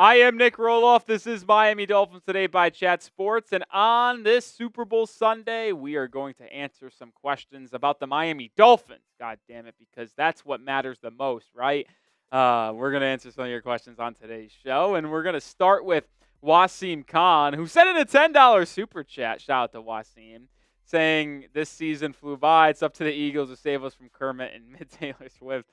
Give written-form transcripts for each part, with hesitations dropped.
I am Nic Rohloff. This is Miami Dolphins Today by Chat Sports. And on this Super Bowl Sunday, we are going to answer some questions about the Miami Dolphins. God damn it, because that's what matters the most, right? We're going to answer some of your questions on today's show. And we're going to start with Wasim Khan, who sent in a $10 super chat. Shout out to Wasim, saying this season flew by. It's up to the Eagles to save us from Kermit and mid-Taylor Swift.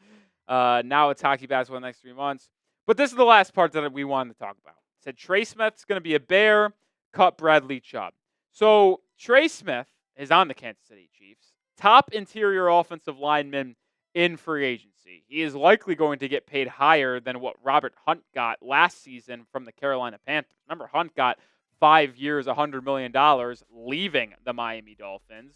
Now it's hockey basketball the next 3 months. But this is the last part that we wanted to talk about. It said Trey Smith's going to be a Bear, cut Bradley Chubb. So Trey Smith is on the Kansas City Chiefs, top interior offensive lineman in free agency. He is likely going to get paid higher than what Robert Hunt got last season from the Carolina Panthers. Remember, Hunt got 5 years, $100 million, leaving the Miami Dolphins.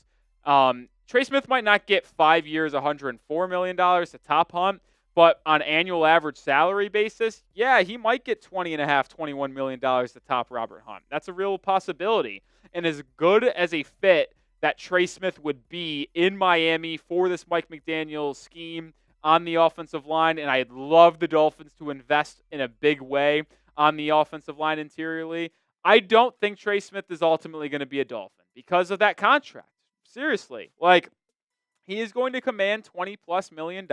Trey Smith might not get 5 years, $104 million to top Hunt, but on annual average salary basis, yeah, he might get $20.5, $21 million to top Robert Hunt. That's a real possibility. And as good as a fit that Trey Smith would be in Miami for this Mike McDaniel scheme on the offensive line, and I'd love the Dolphins to invest in a big way on the offensive line interiorly, I don't think Trey Smith is ultimately going to be a Dolphin because of that contract. Seriously. He is going to command $20+ million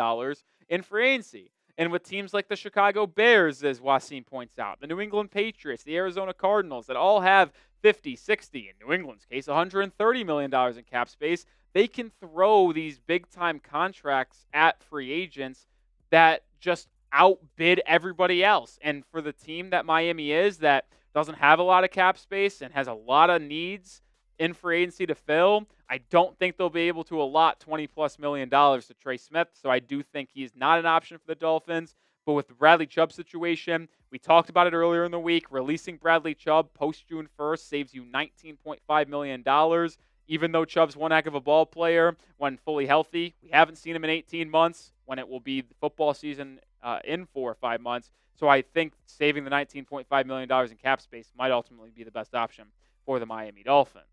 in free agency. And with teams like the Chicago Bears, as Wasim points out, the New England Patriots, the Arizona Cardinals, that all have 50, 60, in New England's case, $130 million in cap space, they can throw these big-time contracts at free agents that just outbid everybody else. And for the team that Miami is, that doesn't have a lot of cap space and has a lot of needs in free agency to fill, I don't think they'll be able to allot $20+ million to Trey Smith. So I do think he's not an option for the Dolphins. But with the Bradley Chubb situation, we talked about it earlier in the week. Releasing Bradley Chubb post June 1st saves you $19.5 million. Even though Chubb's one heck of a ball player when fully healthy, we haven't seen him in 18 months when it will be the football season in 4 or 5 months. So I think saving the $19.5 million in cap space might ultimately be the best option for the Miami Dolphins.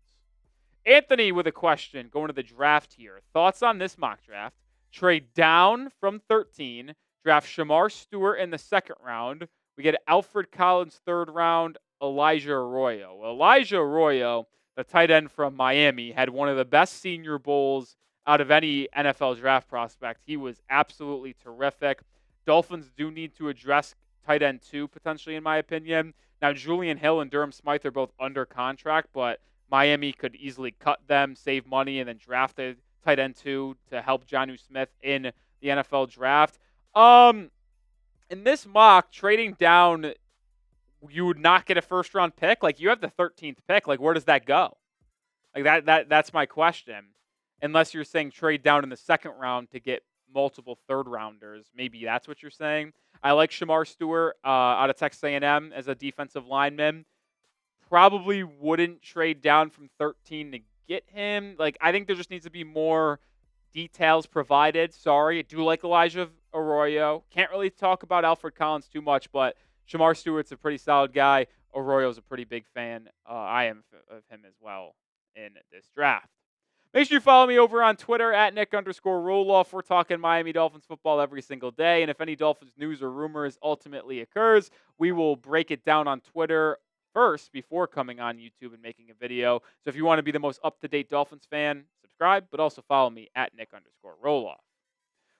Anthony with a question going to the draft here. Thoughts on this mock draft? Trade down from 13, draft Shemar Stewart in the second round. We get Alfred Collins third round, Elijah Arroyo. Elijah Arroyo, the tight end from Miami, had one of the best Senior Bowls out of any NFL draft prospect. He was absolutely terrific. Dolphins do need to address tight end 2 potentially, in my opinion. Now, Julian Hill and Durham Smythe are both under contract, but Miami could easily cut them, save money, and then draft a tight end 2 to help Jonnu Smith in the NFL draft. In this mock, trading down, you would not get a first-round pick. You have the 13th pick. Where does that go? That's my question. Unless you're saying trade down in the second round to get multiple third-rounders. Maybe that's what you're saying. I like Shemar Stewart out of Texas A&M as a defensive lineman. Probably wouldn't trade down from 13 to get him. I think there just needs to be more details provided. Sorry, I do like Elijah Arroyo. Can't really talk about Alfred Collins too much, but Shemar Stewart's a pretty solid guy. Arroyo's a pretty big fan. I am of him as well in this draft. Make sure you follow me over on Twitter at Nic_Rohloff. We're talking Miami Dolphins football every single day. And if any Dolphins news or rumors ultimately occurs, we will break it down on Twitter first before coming on YouTube and making a video. So if you want to be the most up-to-date Dolphins fan, subscribe, but also follow me at Nic_Rohloff.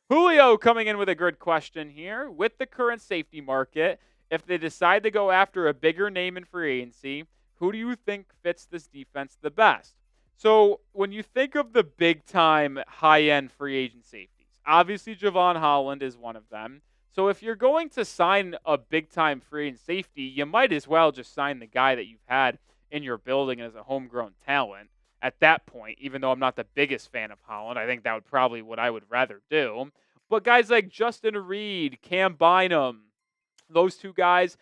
Julio coming in with a good question here. With the current safety market, if they decide to go after a bigger name in free agency, who do you think fits this defense the best? So when you think of the big-time, high-end free agent safeties, obviously Jevon Holland is one of them. So if you're going to sign a big-time free agent safety, you might as well just sign the guy that you've had in your building as a homegrown talent. At that point, even though I'm not the biggest fan of Holland, I think that would probably what I would rather do. But guys like Justin Reed, Cam Bynum, those two guys,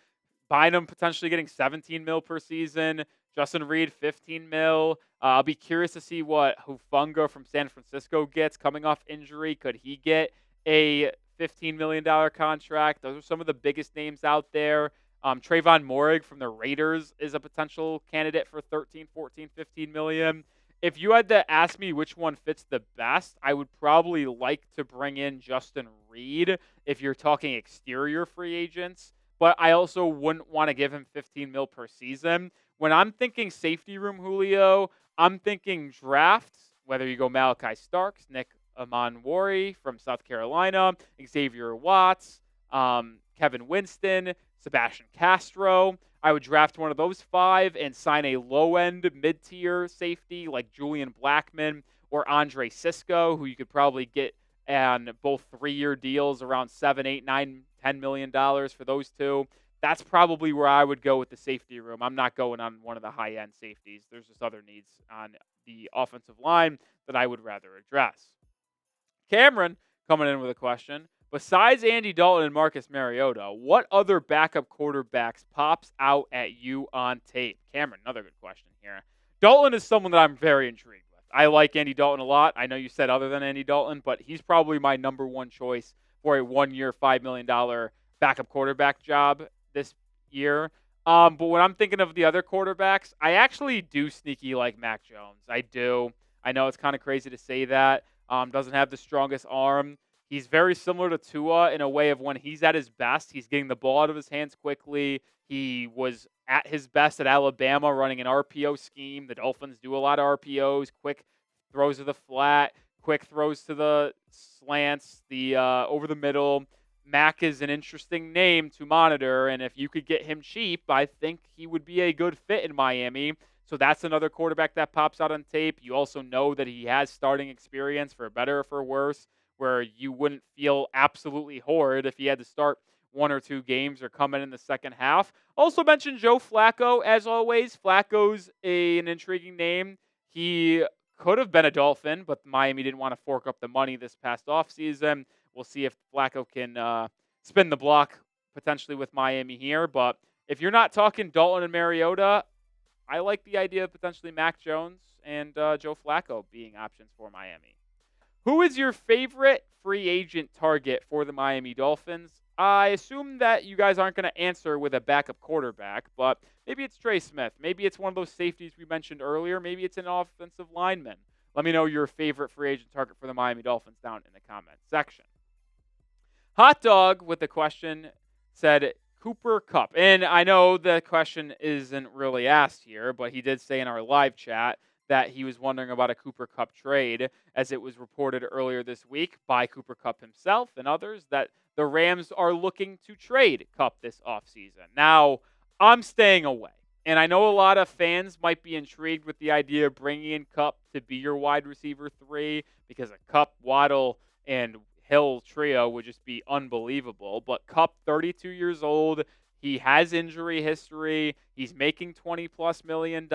Bynum potentially getting $17 million per season, Justin Reed $15 million. I'll be curious to see what Hufanga from San Francisco gets coming off injury. Could he get a $15 million contract? Those are some of the biggest names out there. Trayvon Morig from the Raiders is a potential candidate for 13, 14, 15 million. If you had to ask me which one fits the best, I would probably like to bring in Justin Reed if you're talking exterior free agents. but I also wouldn't want to give him 15 mil per season. When I'm thinking safety room, Julio, I'm thinking drafts, whether you go Malachi Starks, Nick Amanwari from South Carolina, Xavier Watts, Kevin Winston, Sebastian Castro. I would draft one of those 5 and sign a low-end mid-tier safety like Julian Blackmon or Andre Sisco, who you could probably get on both 3-year deals around $7, 8, 9, $10 million for those two. That's probably where I would go with the safety room. I'm not going on one of the high-end safeties. There's just other needs on the offensive line that I would rather address. Cameron coming in with a question. Besides Andy Dalton and Marcus Mariota, what other backup quarterbacks pops out at you on tape? Cameron, another good question here. Dalton is someone that I'm very intrigued with. I like Andy Dalton a lot. I know you said other than Andy Dalton, but he's probably my number one choice for a 1-year, $5 million backup quarterback job this year. But when I'm thinking of the other quarterbacks, I actually do sneaky like Mac Jones. I do. I know it's kind of crazy to say that. Doesn't have the strongest arm. He's very similar to Tua in a way of when he's at his best, he's getting the ball out of his hands quickly. He was at his best at Alabama running an RPO scheme. The Dolphins do a lot of RPOs, quick throws to the flat, quick throws to the slants, the over the middle. Mac is an interesting name to monitor, and if you could get him cheap, I think he would be a good fit in Miami. So that's another quarterback that pops out on tape. You also know that he has starting experience, for better or for worse, where you wouldn't feel absolutely horrid if he had to start 1 or 2 games or come in the second half. Also mentioned Joe Flacco, as always. Flacco's an intriguing name. He could have been a Dolphin, but Miami didn't want to fork up the money this past offseason. We'll see if Flacco can spin the block potentially with Miami here. But if you're not talking Dalton and Mariota, I like the idea of potentially Mac Jones and Joe Flacco being options for Miami. Who is your favorite free agent target for the Miami Dolphins? I assume that you guys aren't going to answer with a backup quarterback, but maybe it's Trey Smith. Maybe it's one of those safeties we mentioned earlier. Maybe it's an offensive lineman. Let me know your favorite free agent target for the Miami Dolphins down in the comments section. Hot Dog with the question said Cooper Kupp. And I know the question isn't really asked here, but he did say in our live chat that he was wondering about a Cooper Kupp trade, as it was reported earlier this week by Cooper Kupp himself and others that the Rams are looking to trade Kupp this offseason. Now, I'm staying away. And I know a lot of fans might be intrigued with the idea of bringing in Kupp to be your wide receiver 3 because a Kupp, Waddle, and Hill trio would just be unbelievable. But Kupp, 32 years old, he has injury history. He's making $20+ million.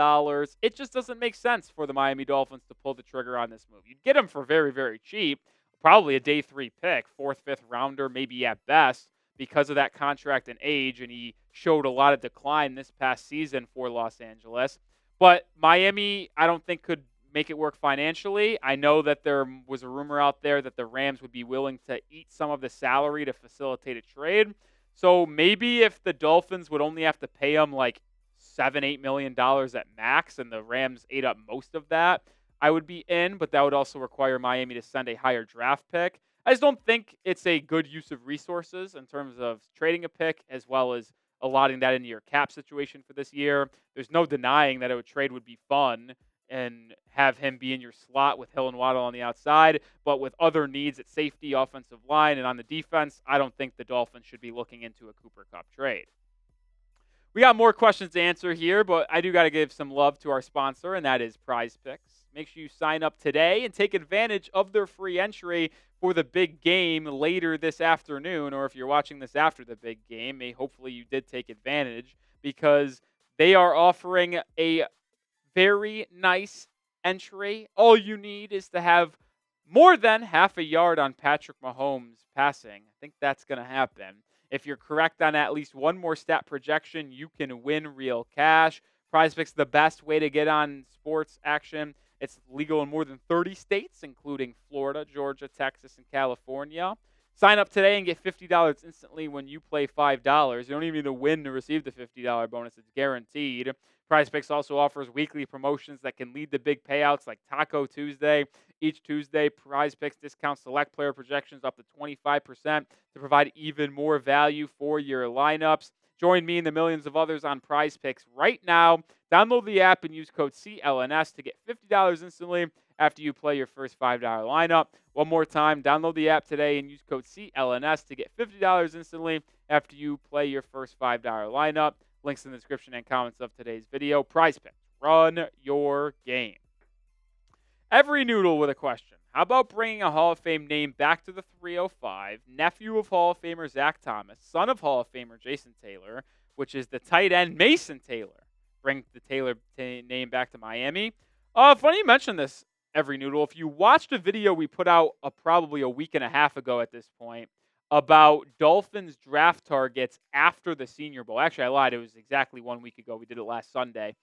It just doesn't make sense for the Miami Dolphins to pull the trigger on this move. You'd get him for very, very cheap, probably a day 3 pick, 4th, 5th rounder, maybe at best, because of that contract and age, and he showed a lot of decline this past season for Los Angeles. But Miami, I don't think could make it work financially. I know that there was a rumor out there that the Rams would be willing to eat some of the salary to facilitate a trade. So maybe if the Dolphins would only have to pay him like $7-8 million at max, and the Rams ate up most of that, I would be in, but that would also require Miami to send a higher draft pick. I just don't think it's a good use of resources in terms of trading a pick as well as allotting that into your cap situation for this year. There's no denying that a trade would be fun and have him be in your slot with Hill and Waddle on the outside, but with other needs at safety, offensive line, and on the defense, I don't think the Dolphins should be looking into a Cooper Kupp trade. We got more questions to answer here, but I do got to give some love to our sponsor, and that is Prize Picks. Make sure you sign up today and take advantage of their free entry for the big game later this afternoon, or if you're watching this after the big game, hopefully you did take advantage, because they are offering a very nice entry. All you need is to have more than half a yard on Patrick Mahomes passing. I think that's going to happen. If you're correct on at least one more stat projection, you can win real cash. PrizePicks is the best way to get on sports action. It's legal in more than 30 states, including Florida, Georgia, Texas, and California. Sign up today and get $50 instantly when you play $5. You don't even need to win to receive the $50 bonus. It's guaranteed. PrizePicks also offers weekly promotions that can lead to big payouts like Taco Tuesday. Each Tuesday, PrizePicks discounts select player projections up to 25% to provide even more value for your lineups. Join me and the millions of others on PrizePicks right now. Download the app and use code CLNS to get $50 instantly after you play your first $5 lineup. One more time, download the app today and use code CLNS to get $50 instantly after you play your first $5 lineup. Links in the description and comments of today's video. PrizePicks, run your game. Every noodle with a question. How about bringing a Hall of Fame name back to the 305? Nephew of Hall of Famer Zach Thomas, son of Hall of Famer Jason Taylor, which is the tight end Mason Taylor. Bring the Taylor name back to Miami. Funny you mention this, Every Noodle. If you watched a video we put out probably a week and a half ago at this point about Dolphins draft targets after the Senior Bowl. Actually, I lied. It was exactly 1 week ago. We did it last Sunday.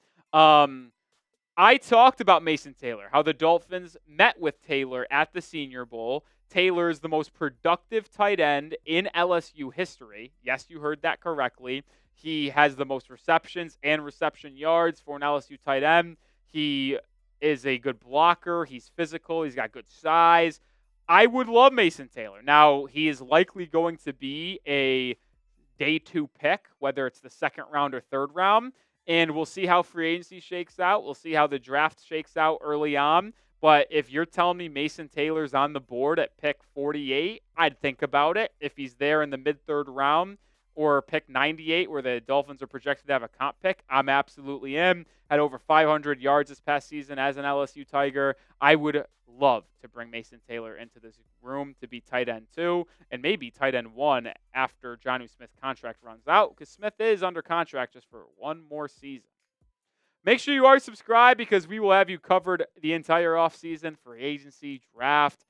I talked about Mason Taylor, how the Dolphins met with Taylor at the Senior Bowl. Taylor is the most productive tight end in LSU history. Yes, you heard that correctly. He has the most receptions and reception yards for an LSU tight end. He is a good blocker. He's physical. He's got good size. I would love Mason Taylor. Now, he is likely going to be a day 2 pick, whether it's the second round or third round. And we'll see how free agency shakes out. We'll see how the draft shakes out early on. But if you're telling me Mason Taylor's on the board at pick 48, I'd think about it. If he's there in the mid-third round or pick 98 where the Dolphins are projected to have a comp pick, I'm absolutely in. Had over 500 yards this past season as an LSU Tiger. I would love to bring Mason Taylor into this room to be tight end 2 and maybe tight end 1 after Jonnu Smith's contract runs out, because Smith is under contract just for one more season. Make sure you are subscribed because we will have you covered the entire offseason, free agency, draft,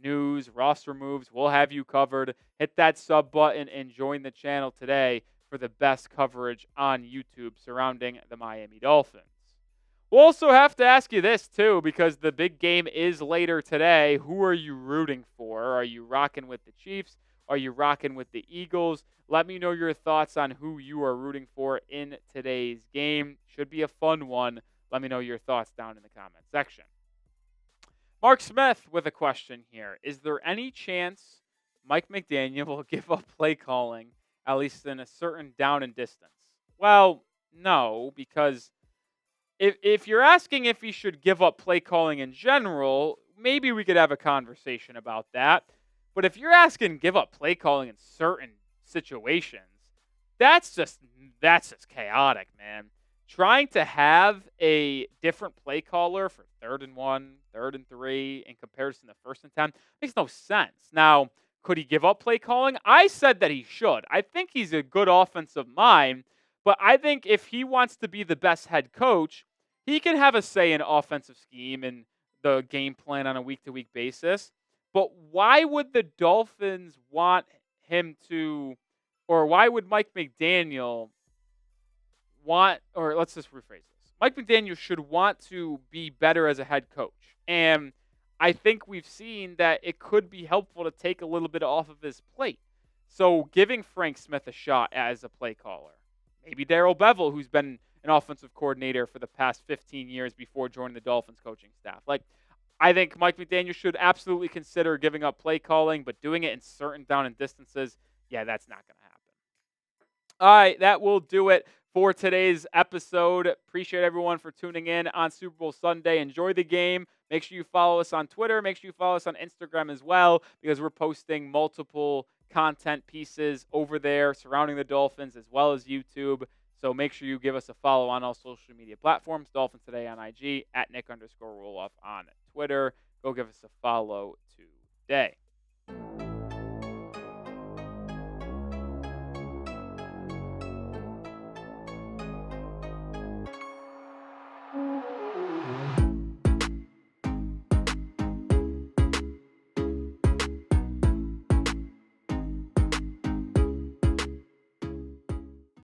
news, roster moves. We'll have you covered. Hit that sub button and join the channel today for the best coverage on YouTube surrounding the Miami Dolphins. We'll also have to ask you this, too, because the big game is later today. Who are you rooting for? Are you rocking with the Chiefs? Are you rocking with the Eagles? Let me know your thoughts on who you are rooting for in today's game. Should be a fun one. Let me know your thoughts down in the comment section. Mark Smith with a question here. Is there any chance Mike McDaniel will give up play calling, at least in a certain down and distance? Well, no, because if you're asking if he should give up play calling in general, maybe we could have a conversation about that. But if you're asking give up play calling in certain situations, that's just chaotic, man. Trying to have a different play caller for 3rd and 1, 3rd and 3 in comparison to 1st and 10 makes no sense. Now, could he give up play calling? I said that he should. I think he's a good offensive mind, but I think if he wants to be the best head coach, he can have a say in offensive scheme and the game plan on a week-to-week basis. But why would the Dolphins want him to, or why would Mike McDaniel want, or let's just rephrase this. Mike McDaniel should want to be better as a head coach. And I think we've seen that it could be helpful to take a little bit off of his plate. So giving Frank Smith a shot as a play caller. Maybe Darrell Bevell, who's been an offensive coordinator for the past 15 years before joining the Dolphins coaching staff. I think Mike McDaniel should absolutely consider giving up play calling, but doing it in certain down and distances, yeah, that's not going to happen. All right, that will do it for today's episode. Appreciate everyone for tuning in on Super Bowl Sunday. Enjoy the game. Make sure you follow us on Twitter. Make sure you follow us on Instagram as well, because we're posting multiple content pieces over there surrounding the Dolphins as well as YouTube. So make sure you give us a follow on all social media platforms. Dolphins Today on IG, at Nic_Rohloff on Twitter. Go give us a follow today.